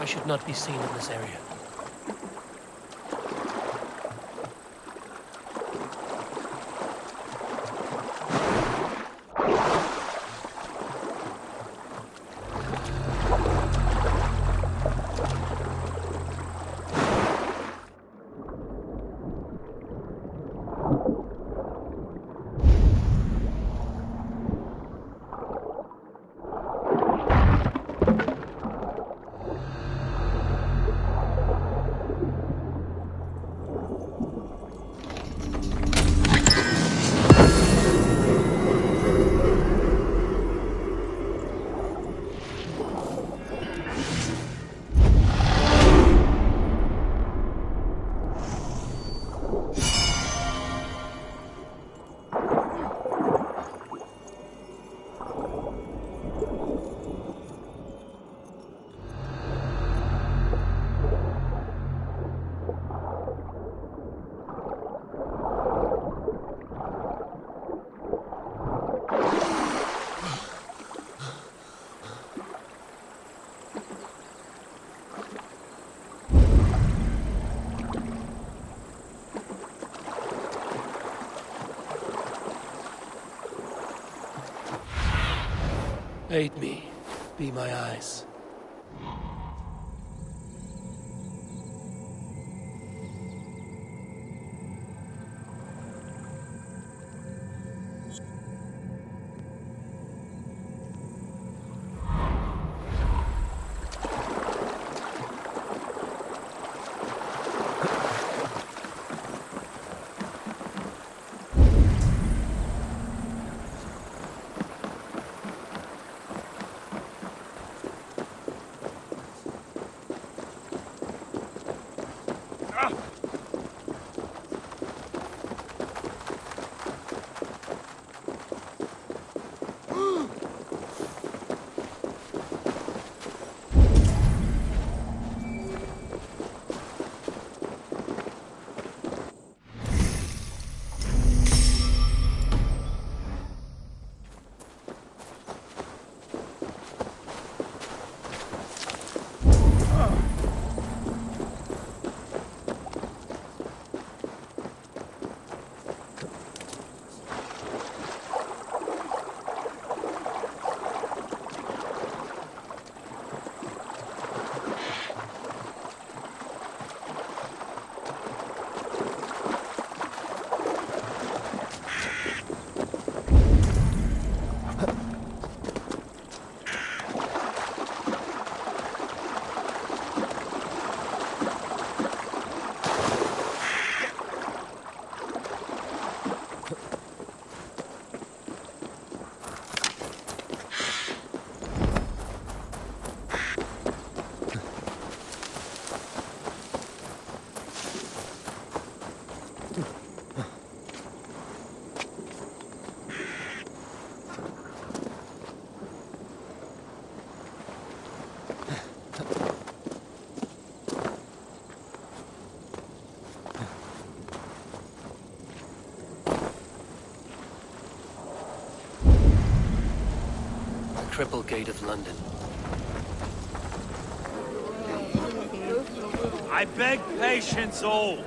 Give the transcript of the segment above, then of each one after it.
I should not be seen in this area. Aid me. Be my eyes. Triple Gate of London. I beg patience, all.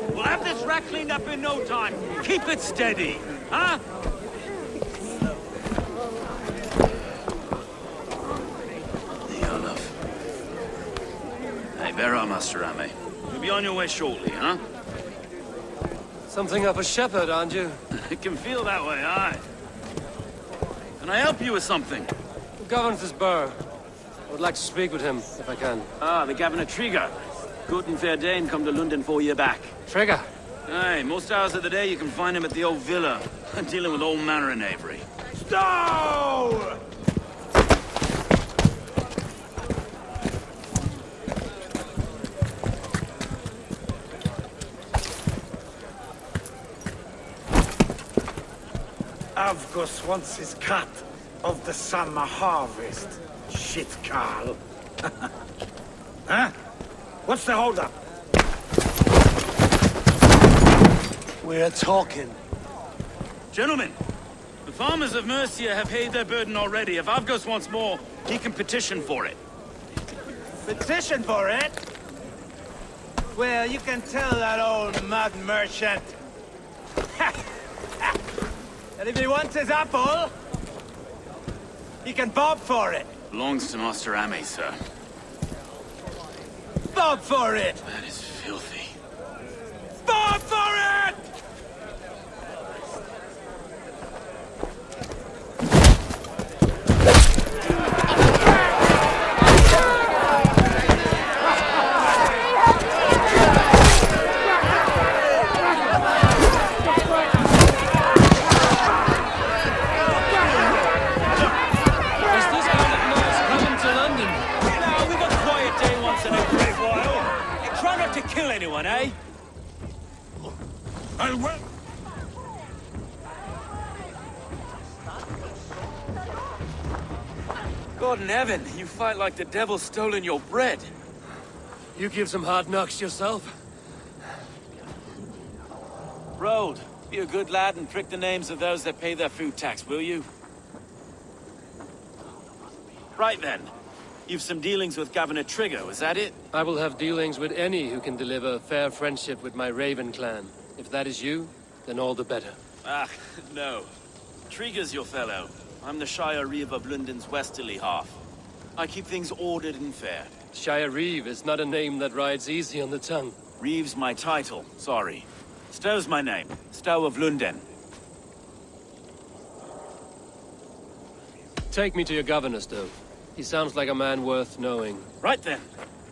We'll have this wreck cleaned up in no time. Keep it steady, huh? Hey, Vera, Master Ame. You'll be on your way shortly, huh? Something of a shepherd, aren't you? It can feel that way, aye. Can I help you with something? The governor's Burr. I would like to speak with him, if I can. Ah, the Governor Trigger. Good and fair Dane come to London 4 year back. Trigger? Aye, most hours of the day you can find him at the old villa, dealing with all manner of knavery. Stow! Avgus wants his cut of the summer harvest. Shit, Carl. Huh? What's the holdup? We're talking. Gentlemen, The farmers of Mercia have paid their burden already. If Avgos wants more, he can petition for it. Petition for it? Well, you can tell that old mud merchant that if he wants his apple, he can bob for it. Belongs to Master Ame, sir. Bob for it! That is filthy. Bob for it! Kill anyone, eh? I'll wait. God in heaven, you fight like the devil's stolen your bread. You give some hard knocks yourself? Road, be a good lad and prick the names of those that pay their food tax, will you? Right then. You've some dealings with Governor Trigger, was that it? I will have dealings with any who can deliver fair friendship with my Raven clan. If that is you, then all the better. Ah, no. Trigger's your fellow. I'm the Shire Reeve of London's westerly half. I keep things ordered and fair. Shire Reeve is not a name that rides easy on the tongue. Reeve's my title, sorry. Stow's my name. Stow of London. Take me to your governor, Stowe. He sounds like a man worth knowing. Right then.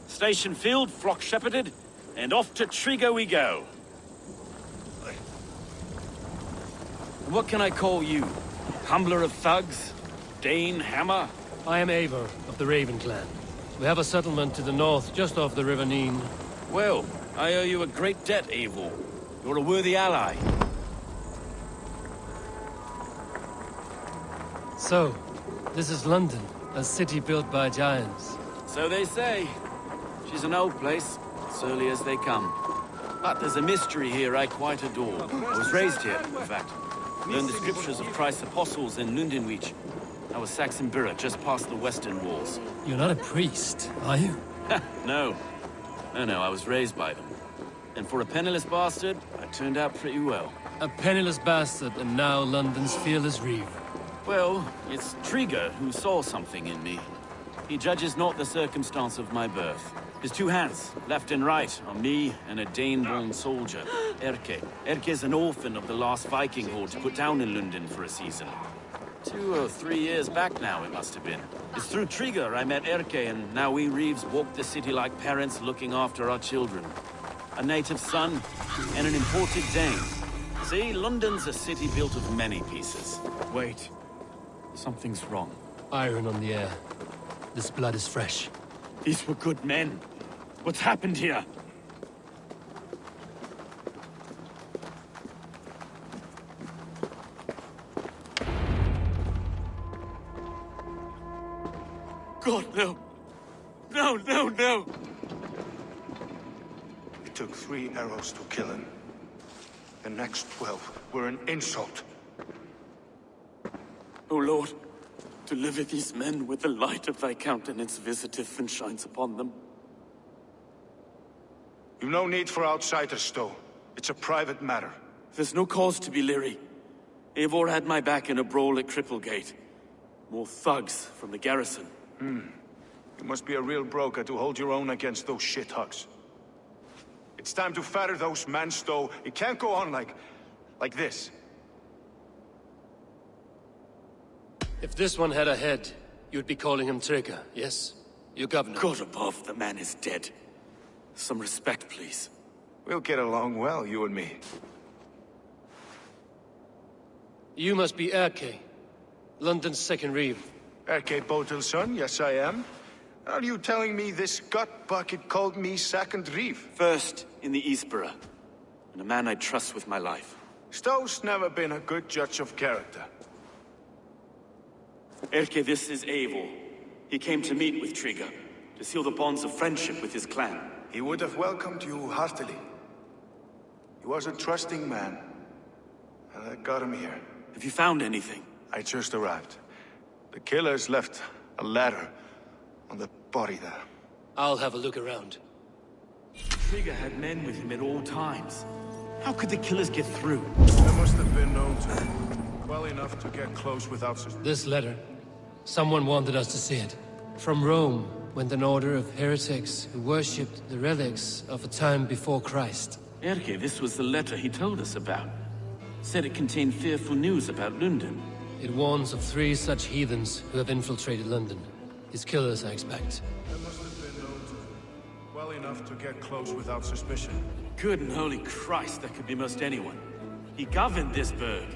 Station filled, flock shepherded, and off to Trigger we go. What can I call you? Humbler of thugs? Dane Hammer? I am Eivor of the Raven clan. We have a settlement to the north, just off the River Neen. Well, I owe you a great debt, Eivor. You're a worthy ally. So, this is London, a city built by giants. So they say. She's an old place, surly as they come. But there's a mystery here I quite adore. I was raised here, in fact. Learned the scriptures of Christ's apostles in Lundenwich. I was Saxon Borough, just past the western walls. You're not a priest, are you? No. No, I was raised by them. And for a penniless bastard, I turned out pretty well. A penniless bastard, and now London's fearless Reeve. Well, it's Trigger who saw something in me. He judges not the circumstance of my birth. His two hands, left and right, are me and a Dane-born soldier, Erke. Erke's an orphan of the last Viking horde put down in London for a season. 2 or 3 years back now, it must have been. It's through Trigger I met Erke, and now we Reeves walk the city like parents looking after our children. A native son and an imported Dane. See, London's a city built of many pieces. Wait. Something's wrong. Iron on the air. This blood is fresh. These were good men. What's happened here? God, no. No. It took 3 arrows to kill him. The next 12 were an insult. O Lord, deliver these men with the light of thy countenance visiteth and shines upon them. You've no need for outsiders, Stowe. It's a private matter. There's no cause to be leery. Eivor had my back in a brawl at Cripplegate. More thugs from the garrison. You must be a real broker to hold your own against those shithugs. It's time to fetter those men, Stowe. It can't go on like this. If this one had a head, you'd be calling him Trigger, yes? Your governor. God above, the man is dead. Some respect, please. We'll get along well, you and me. You must be Erke, London's second Reeve. Erke Botel's son, yes I am. Are you telling me this gut bucket called me second Reeve? First in the Eastborough, and a man I trust with my life. Stowe's never been a good judge of character. Erke, this is Eivor. He came to meet with Trigger, to seal the bonds of friendship with his clan. He would have welcomed you heartily. He was a trusting man, and I got him here. Have you found anything? I just arrived. The killers left a ladder on the body there. I'll have a look around. Trigger had men with him at all times. How could the killers get through? They must have been known to him well enough to get close without suspicion. This letter. Someone wanted us to see it. From Rome went an order of heretics who worshipped the relics of a time before Christ. Erke, this was the letter he told us about. Said it contained fearful news about London. It warns of 3 such heathens who have infiltrated London. His killers, I expect. They must have been known to him well enough to get close without suspicion. Good and holy Christ, that could be most anyone. He governed this burg.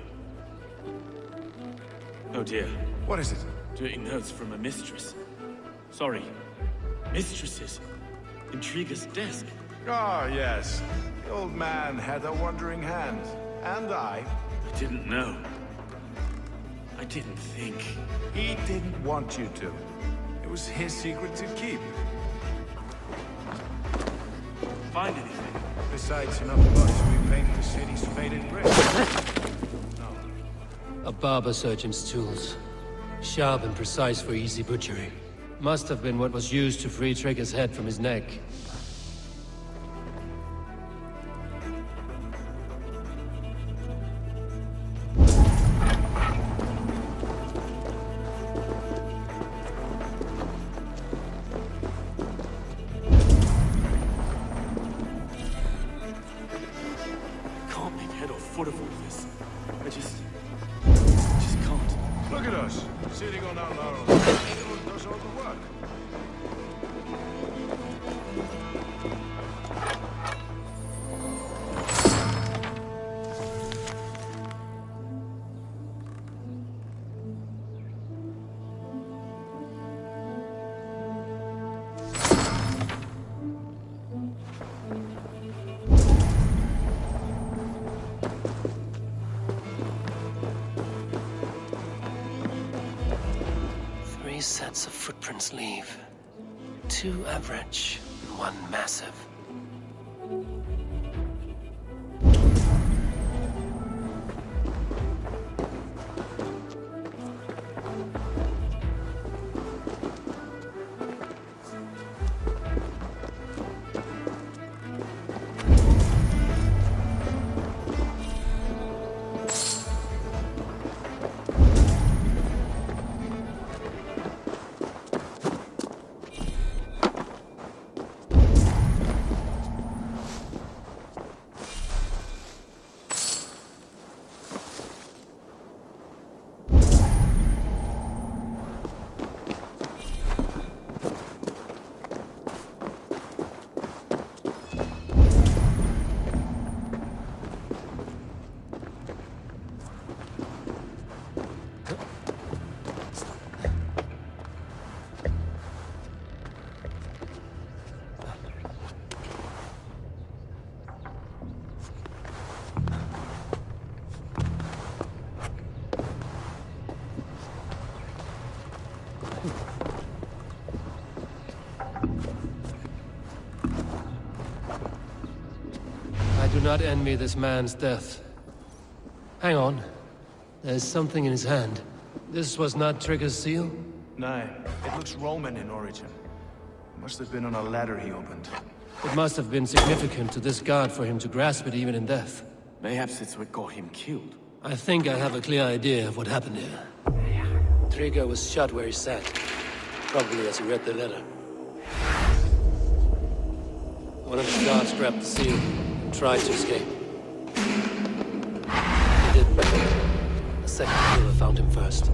Oh dear. What is it? Dirty notes from a mistress. Sorry. Mistresses. Intrigue's desk. Ah, yes. The old man had a wandering hand. And I Didn't know. I didn't think. He didn't want you to. It was his secret to keep. Find anything? Besides enough blood to repaint the city's faded brick. A barber surgeon's tools. Sharp and precise for easy butchery. Must have been what was used to free Trigger's head from his neck. Can't make head or foot of all this. I just can't. Look at us, sitting on our laurels. Anyone does all the work. Three sets of footprints leave. 2 average and 1 massive. I do not envy this man's death. Hang on. There's something in his hand. This was not Trigger's seal? No, it looks Roman in origin. Must have been on a ladder he opened. It must have been significant to this god for him to grasp it even in death. Mayhaps it's what got him killed. I think I have a clear idea of what happened here. Trigger was shot where he sat. Probably as he read the letter. One of the guards grabbed the seal and tried to escape. He didn't. A second killer found him first.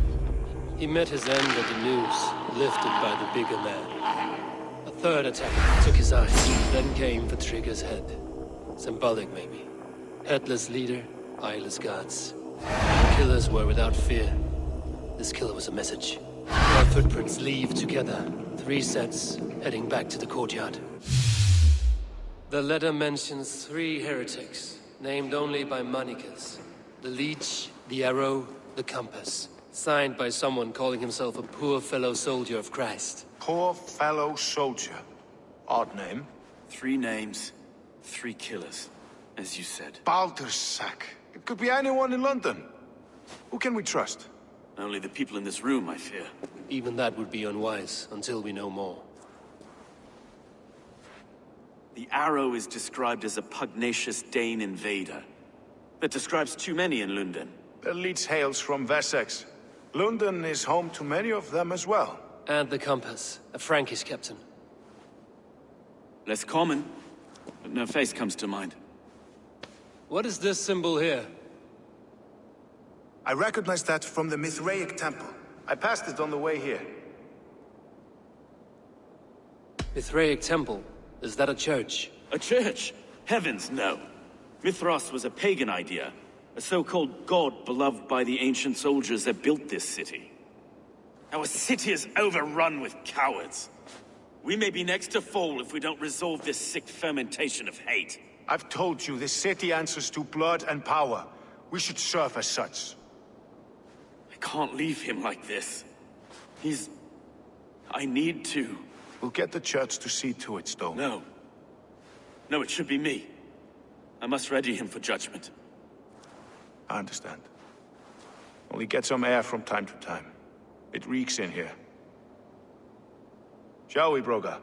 He met his end at the noose, lifted by the bigger man. A third attack took his eyes, then came for Trigger's head. Symbolic, maybe. Headless leader, eyeless guards. Killers were without fear. This killer was a message. Our footprints leave together. 3 sets, heading back to the courtyard. The letter mentions 3 heretics, named only by monikers. The Leech, the Arrow, the Compass. Signed by someone calling himself a poor fellow soldier of Christ. Poor fellow soldier. Odd name. 3 names, 3 killers, as you said. Baldersack. It could be anyone in London. Who can we trust? Only the people in this room, I fear. Even that would be unwise until we know more. The Arrow is described as a pugnacious Dane invader. That describes too many in London. Their leech hails from Wessex. London is home to many of them as well. And the compass, a Frankish captain. Less common, but no face comes to mind. What is this symbol here? I recognize that from the Mithraic temple. I passed it on the way here. Mithraic temple? Is that a church? A church? Heavens, no. Mithras was a pagan idea. A so-called god beloved by the ancient soldiers that built this city. Our city is overrun with cowards. We may be next to fall if we don't resolve this sick fermentation of hate. I've told you, this city answers to blood and power. We should serve as such. I can't leave him like this. I need to. We'll get the church to see to it, Stone. No. No, it should be me. I must ready him for judgment. I understand. Only get some air from time to time. It reeks in here. Shall we, Broga?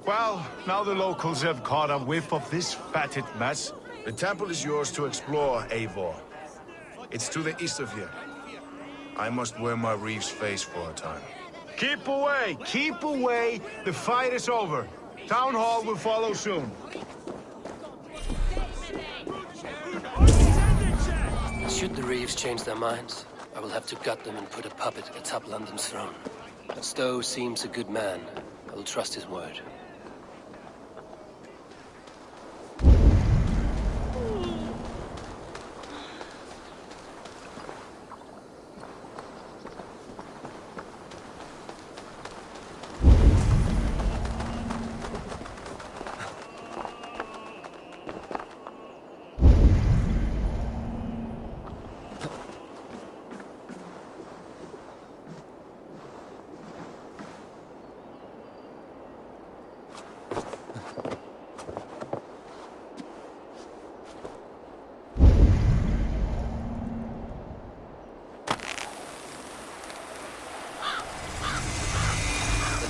Well, now the locals have caught a whiff of this fatted mess. The temple is yours to explore, Eivor. It's to the east of here. I must wear my Reeve's face for a time. Keep away! Keep away! The fight is over. Town Hall will follow soon. Should the Reeves change their minds, I will have to gut them and put a puppet atop London's throne. But Stowe seems a good man. I will trust his word.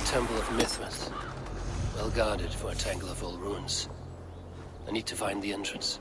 Temple of Mithras. Well guarded for a tangle of old ruins. I need to find the entrance.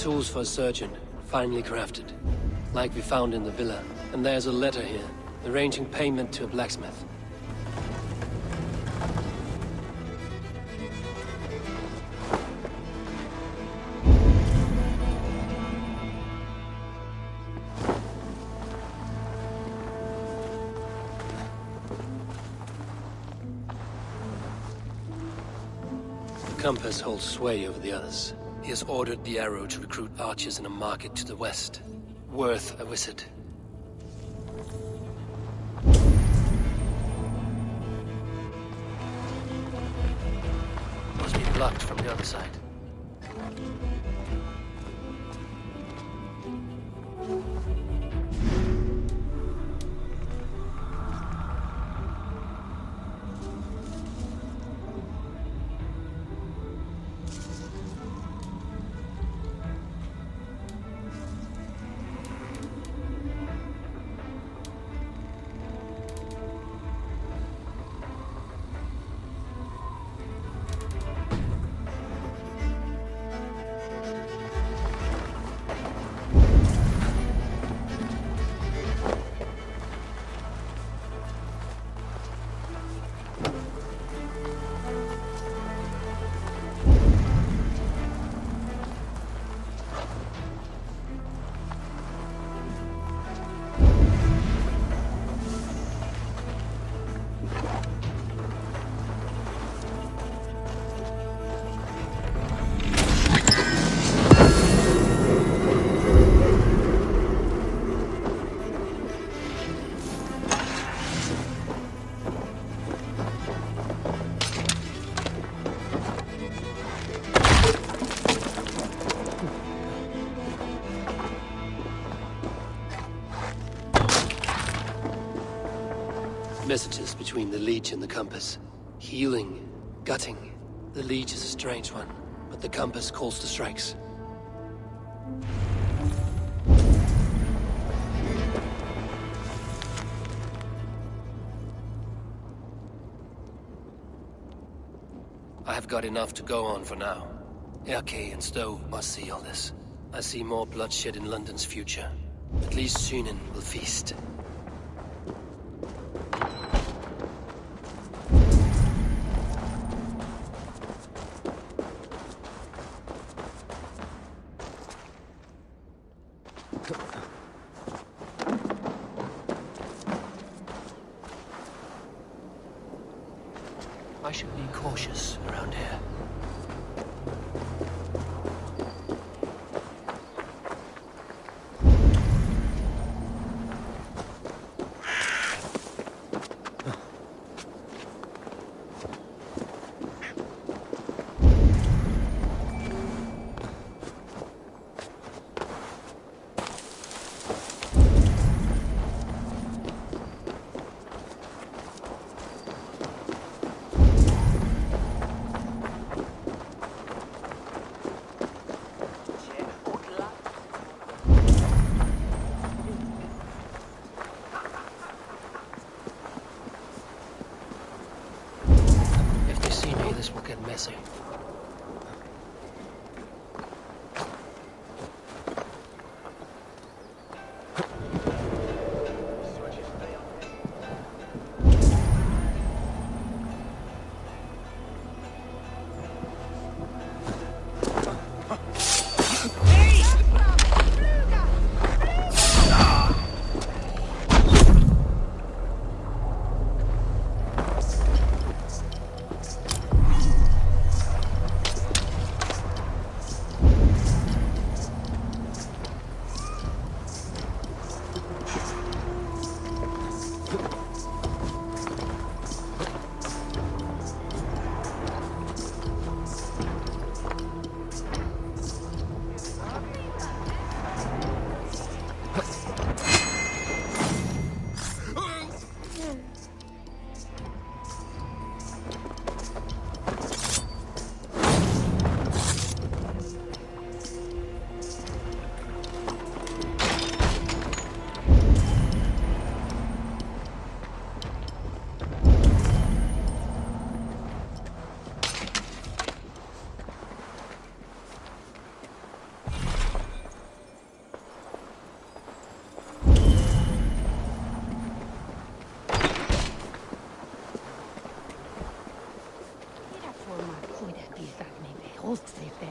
tools for a surgeon, finely crafted. Like we found in the villa. And there's a letter here, arranging payment to a blacksmith. The compass holds sway over the others. He has ordered the arrow to recruit archers in a market to the west. Worth a visit. Must be blocked from the other side. Messages between the leech and the compass. Healing, gutting. The leech is a strange one, but the compass calls to strikes. I have got enough to go on for now. Erke and Stowe must see all this. I see more bloodshed in London's future. At least Sunan will feast. I should be cautious around here. This will get messy. hold safe there.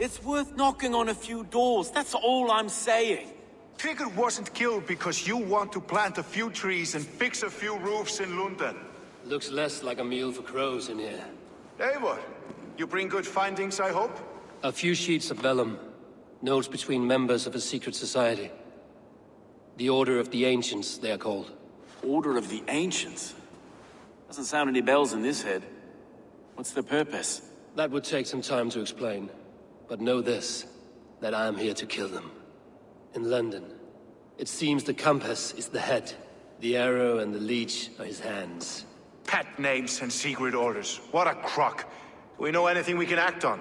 It's worth knocking on a few doors, that's all I'm saying. Trigger wasn't killed because you want to plant a few trees and fix a few roofs in London. Looks less like a meal for crows in here. Eivor, you bring good findings, I hope? A few sheets of vellum. Notes between members of a secret society. The Order of the Ancients, they are called. Order of the Ancients? Doesn't sound any bells in this head. What's their purpose? That would take some time to explain. But know this, that I am here to kill them. In London, it seems the compass is the head. The arrow and the leech are his hands. Pet names and secret orders. What a crock. Do we know anything we can act on?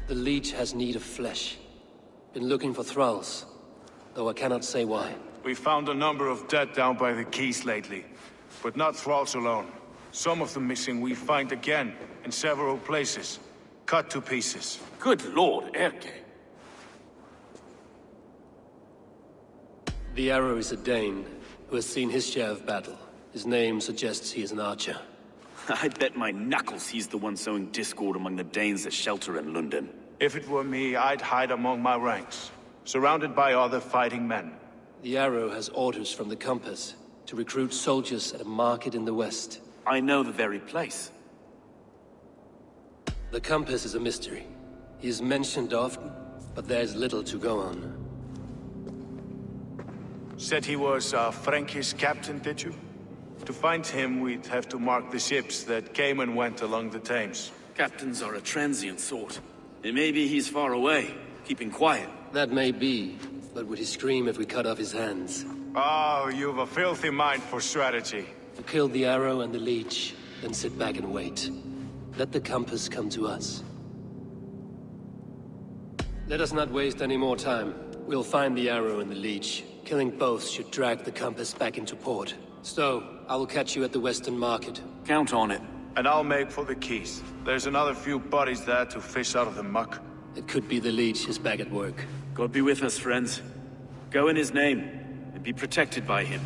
The leech has need of flesh. Been looking for thralls, though I cannot say why. We found a number of dead down by the quays lately. But not thralls alone. Some of the missing we find again, in several places. Cut to pieces. Good lord, Erke. The arrow is a Dane, who has seen his share of battle. His name suggests he is an archer. I bet my knuckles he's the one sowing discord among the Danes that shelter in London. If it were me, I'd hide among my ranks, surrounded by other fighting men. The arrow has orders from the compass to recruit soldiers at a market in the west. I know the very place. The compass is a mystery. He is mentioned often, but there's little to go on. Said he was a Frankish captain, did you? To find him, we'd have to mark the ships that came and went along the Thames. Captains are a transient sort. It may be he's far away, keeping quiet. That may be, but would he scream if we cut off his hands? Oh, you've a filthy mind for strategy. To kill the arrow and the leech, then sit back and wait. Let the compass come to us. Let us not waste any more time. We'll find the arrow and the leech. Killing both should drag the compass back into port. So, I will catch you at the Western Market. Count on it. And I'll make for the quays. There's another few bodies there to fish out of the muck. It could be the leech is back at work. God be with us, friends. Go in his name, and be protected by him.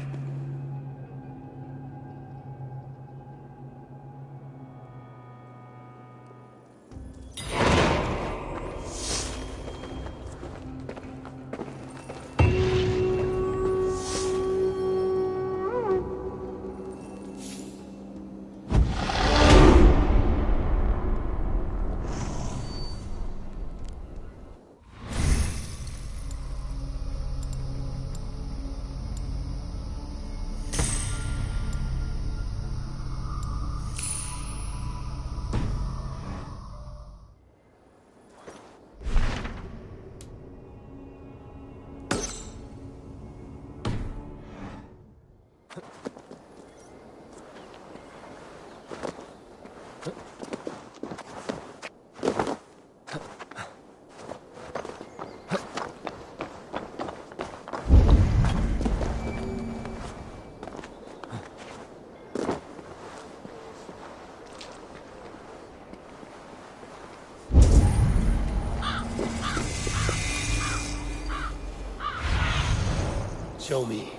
Show me.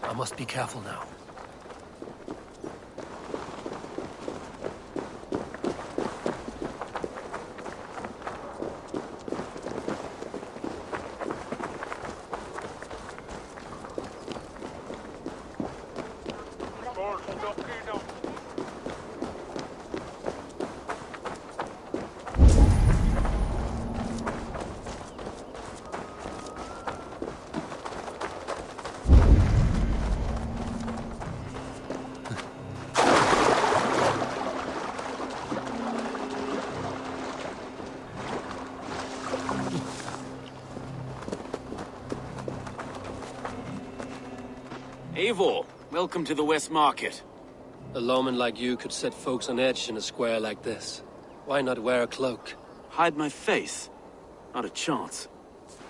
I must be careful now. Eivor, welcome to the West Market. A lawman like you could set folks on edge in a square like this. Why not wear a cloak? Hide my face? Not a chance.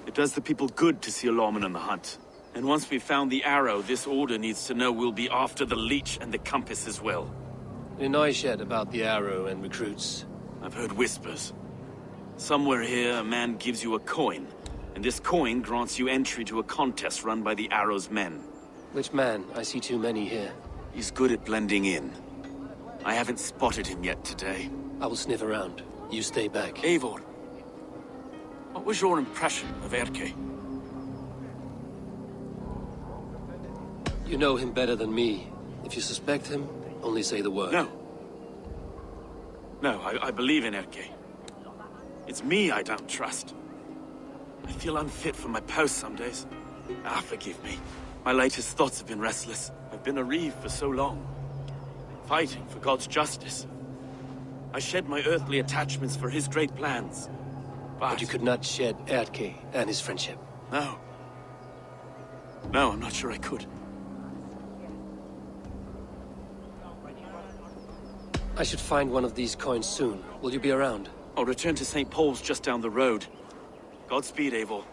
It does the people good to see a lawman on the hunt. And once we've found the arrow, this order needs to know we'll be after the leech and the compass as well. Any noise yet about the arrow and recruits? I've heard whispers. Somewhere here, a man gives you a coin, and this coin grants you entry to a contest run by the arrow's men. Which man? I see too many here. He's good at blending in. I haven't spotted him yet today. I will sniff around. You stay back. Eivor, what was your impression of Erke? You know him better than me. If you suspect him, only say the word. No. No, I believe in Erke. It's me I don't trust. I feel unfit for my post some days. Forgive me. My latest thoughts have been restless. I've been a reeve for so long, fighting for God's justice. I shed my earthly attachments for his great plans. But you could not shed Erke and his friendship. No. No, I'm not sure I could. I should find one of these coins soon. Will you be around? I'll return to St. Paul's just down the road. Godspeed, Eivor.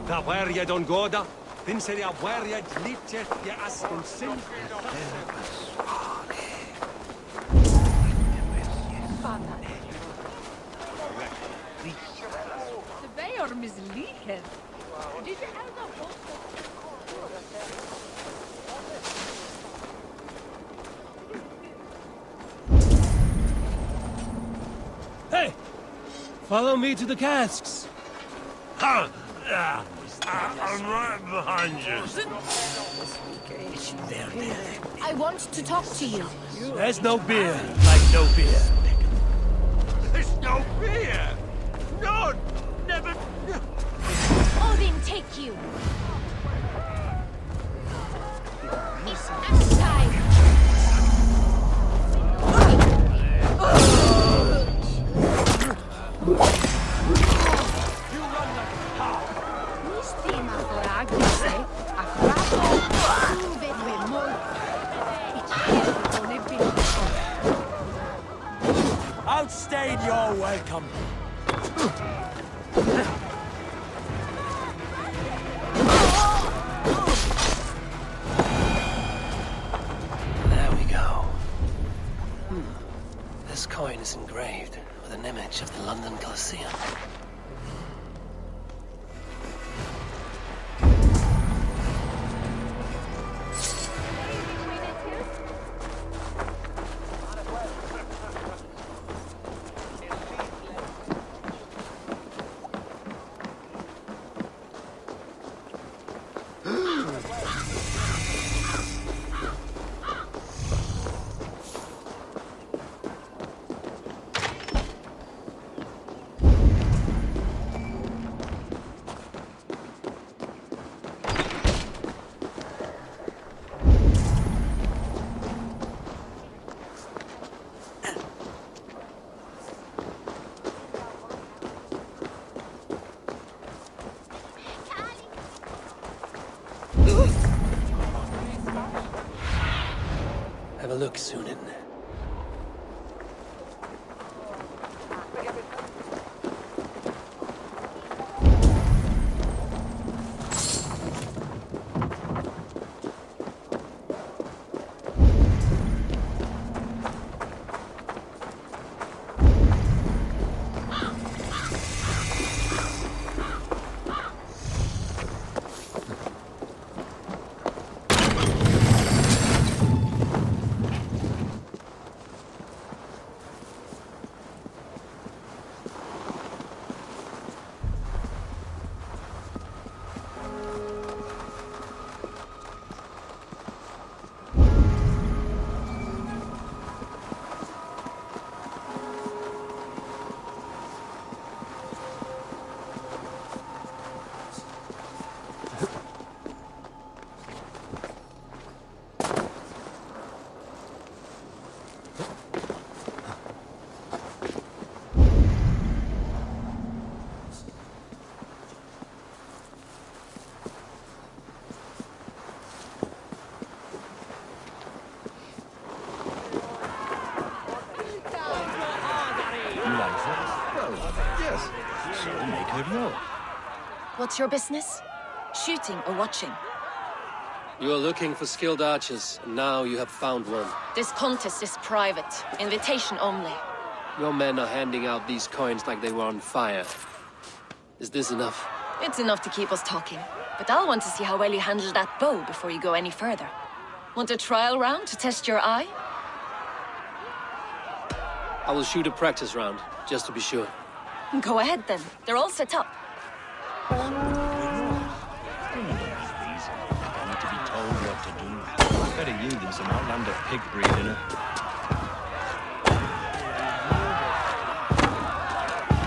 Da weriad on goda, then say a weriad litet ye askun sin. De bijorm is liegen. Did you have the whole... Hey! Follow me to the casks! Ha! I'm right behind you. I want to talk to you. There's no beer like no beer. There's no beer! No! Never! Odin, take you. It's axe time. Stima for Agnes, a crap. Prove it with more. It's only been. Outstayed your welcome. There we go. This coin is engraved with an image of the London Colosseum. Have a look, Sunan. What's your business? Shooting or watching? You are looking for skilled archers, and now you have found one. This contest is private. Invitation only. Your men are handing out these coins like they were on fire. Is this enough? It's enough to keep us talking. But I'll want to see how well you handle that bow before you go any further. Want a trial round to test your eye? I will shoot a practice round, just to be sure. Go ahead then. They're all set up. I need to be told what to do. Better you than some outlander pig breeding.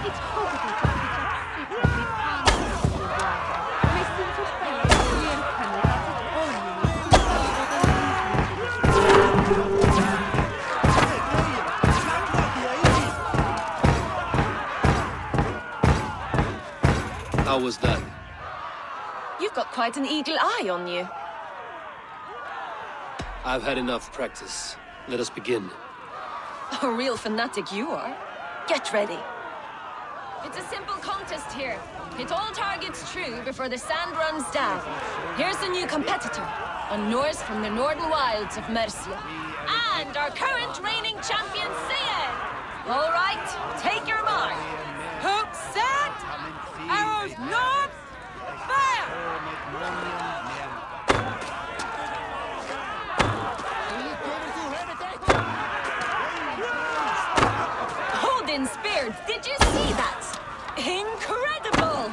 It's possible to catch a secret with Listen to How was that? You've got quite an eagle eye on you. I've had enough practice. Let us begin. A real fanatic you are. Get ready. It's a simple contest here. Hit all targets true before the sand runs down. Here's the new competitor, a Norse from the northern wilds of Mercia. And our current reigning champion, Sion. All right, take your mark. Hook set! Arrows north! Fire! Odin speared, did you see that? Incredible!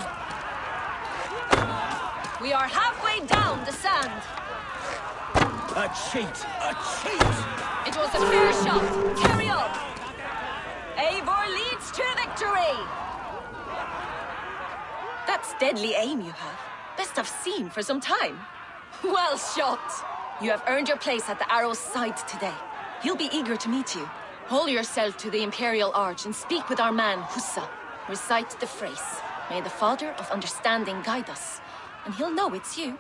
We are halfway down the sand. A cheat! A cheat! It was a fair shot. Carry on. Eivor leads to victory. That's deadly aim you have. Best I've seen for some time. Well shot. You have earned your place at the arrow's side today. He'll be eager to meet you. Hold yourself to the Imperial Arch and speak with our man, Hussa. Recite the phrase. May the Father of Understanding guide us. And he'll know it's you.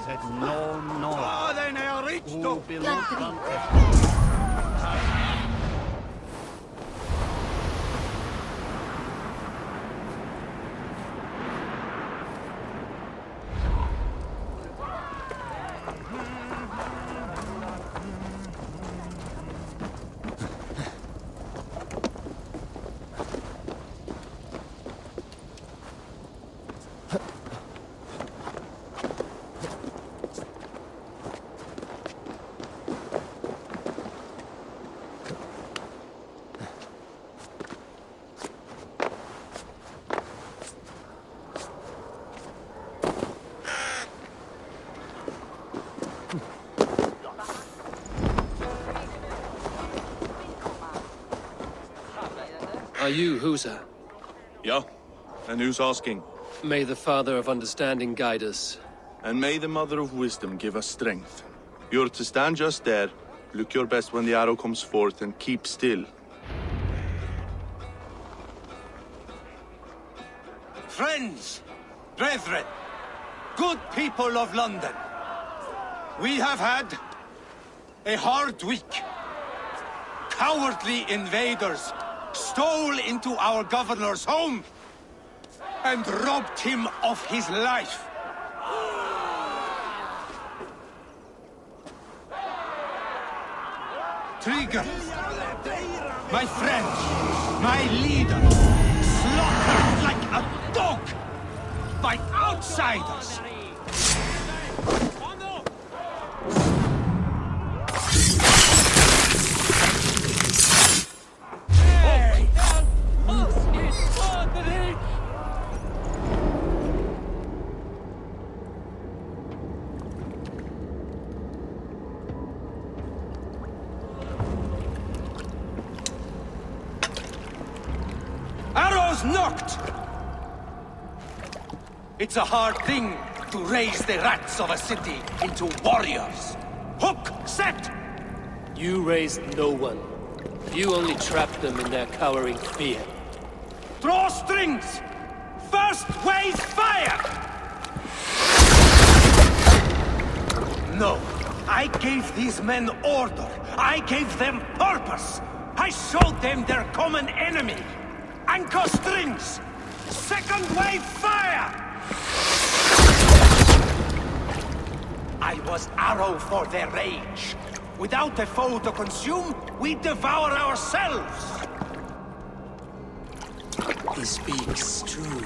Said no, no. Oh, they now reached up. Are you Husa? Yeah, and who's asking? May the Father of Understanding guide us. And may the Mother of Wisdom give us strength. You're to stand just there, look your best when the arrow comes forth, and keep still. Friends, brethren, good people of London, we have had a hard week. Cowardly invaders stole into our governor's home and robbed him of his life. Trigger, my friend, my leader, slaughtered like a dog by outsiders. Arrows knocked! It's a hard thing to raise the rats of a city into warriors. Hook, set! You raised no one. You only trapped them in their cowering fear. Draw strings! First wave fire! No, I gave these men order. I gave them purpose. I showed them their common enemy. Anchor strings! Second wave fire! I was arrow for their rage. Without a foe to consume, we devour ourselves! He speaks true.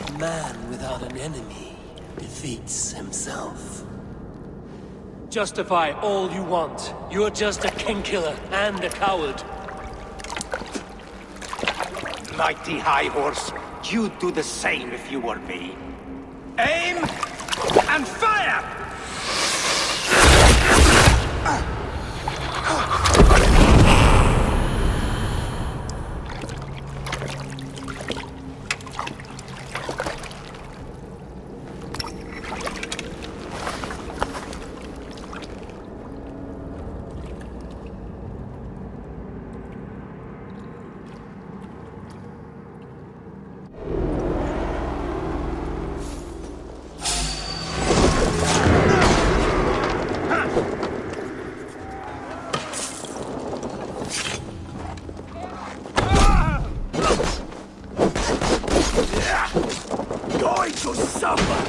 A man without an enemy defeats himself. Justify all you want. You're just a king-killer and a coward. Mighty High Horse, you'd do the same if you were me. Aim and fire! Going to suffer!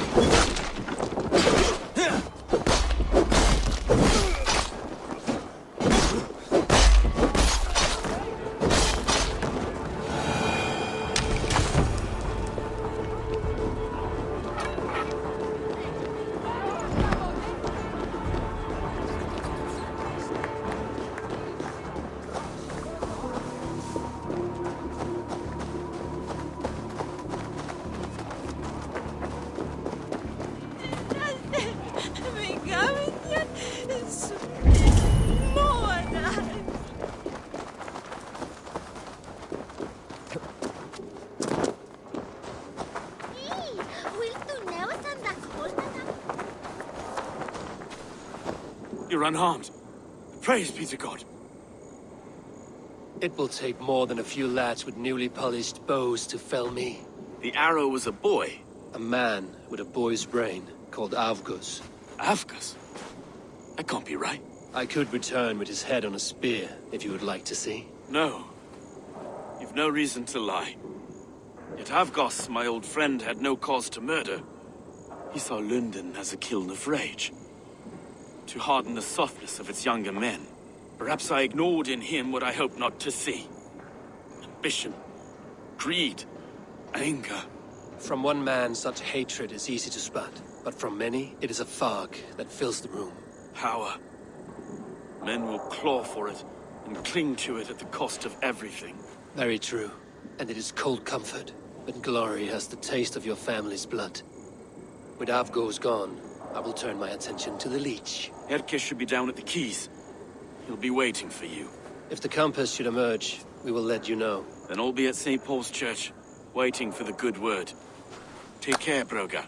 You're unharmed. Praise be to God. It will take more than a few lads with newly polished bows to fell me. The arrow was a boy. A man with a boy's brain, called Avgus. Avgus? That can't be right. I could return with his head on a spear, if you would like to see. No. You've no reason to lie. Yet Avgos, my old friend, had no cause to murder. He saw London as a kiln of rage. To harden the softness of its younger men. Perhaps I ignored in him what I hoped not to see. Ambition, greed, anger. From one man, such hatred is easy to spot, but from many, it is a fog that fills the room. Power. Men will claw for it and cling to it at the cost of everything. Very true. And it is cold comfort when glory has the taste of your family's blood. With Avgos gone, I will turn my attention to the Leech. Erke should be down at the quays. He'll be waiting for you. If the compass should emerge, we will let you know. Then I'll be at St. Paul's Church, waiting for the good word. Take care, Broga.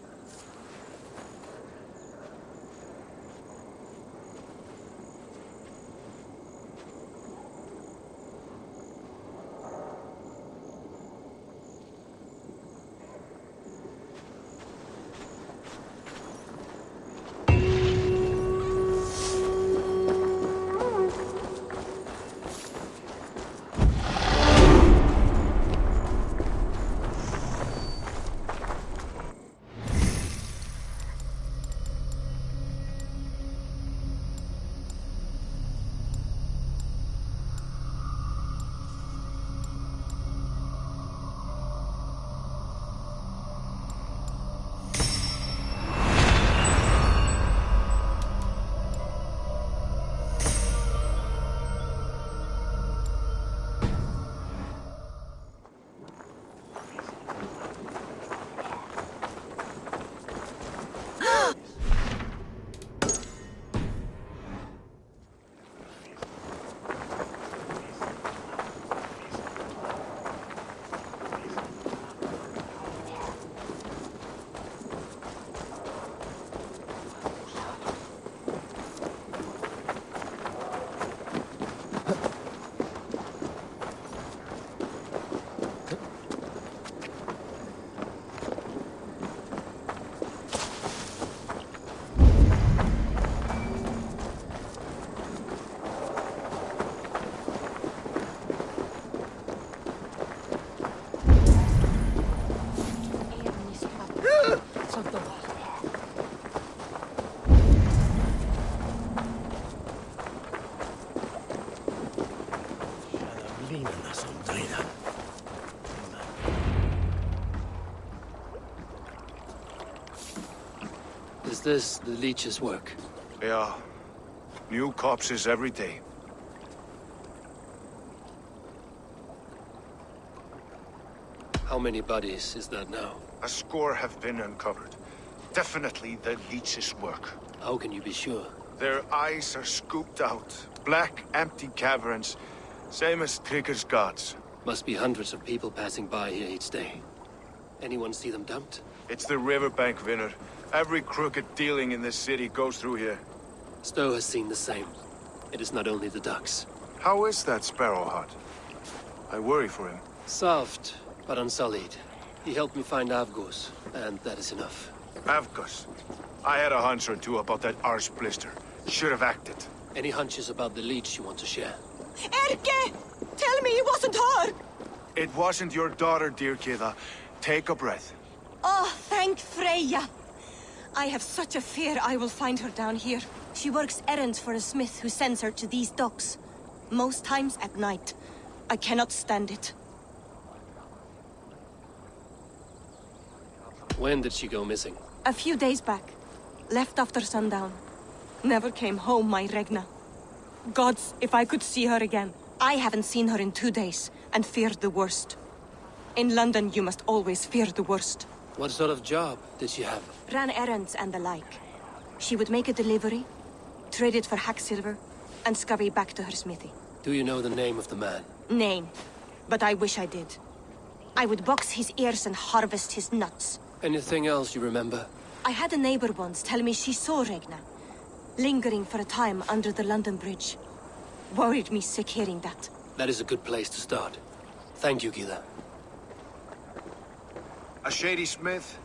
this the leech's work? Yeah. New corpses every day. How many bodies is that now? A score have been uncovered. Definitely the leech's work. How can you be sure? Their eyes are scooped out. Black, empty caverns. Same as Trigger's gods. Must be hundreds of people passing by here each day. Anyone see them dumped? It's the riverbank, Winner. Every crooked dealing in this city goes through here. Stowe has seen the same. It is not only the ducks. How is that Sparrowheart? I worry for him. Soft, but unsullied. He helped me find Avgos, and that is enough. Avgos. I had a hunch or two about that arse blister. Should have acted. Any hunches about the leech you want to share? Erke! Tell me it wasn't her! It wasn't your daughter, dear Kida. Take a breath. Oh, thank Freya. I have such a fear I will find her down here. She works errands for a smith who sends her to these docks. Most times at night. I cannot stand it. When did she go missing? A few days back. Left after sundown. Never came home, my Regna. Gods, if I could see her again. I haven't seen her in 2 days, and feared the worst. In London, you must always fear the worst. What sort of job did she have? Ran errands and the like. She would make a delivery, trade it for hack silver, and scurry back to her smithy. Do you know the name of the man? Name. But I wish I did. I would box his ears and harvest his nuts. Anything else you remember? I had a neighbor once tell me she saw Regna, lingering for a time under the London Bridge. Worried me sick hearing that. That is a good place to start. Thank you, Gila. A shady smith,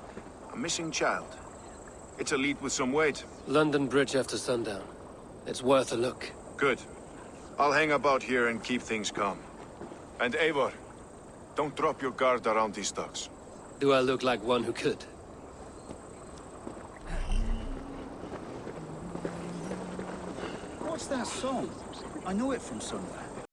a missing child. It's a lead with some weight. London Bridge after sundown. It's worth a look. Good. I'll hang about here and keep things calm. And Eivor, don't drop your guard around these docks. Do I look like one who could? What's that song? I know it from somewhere.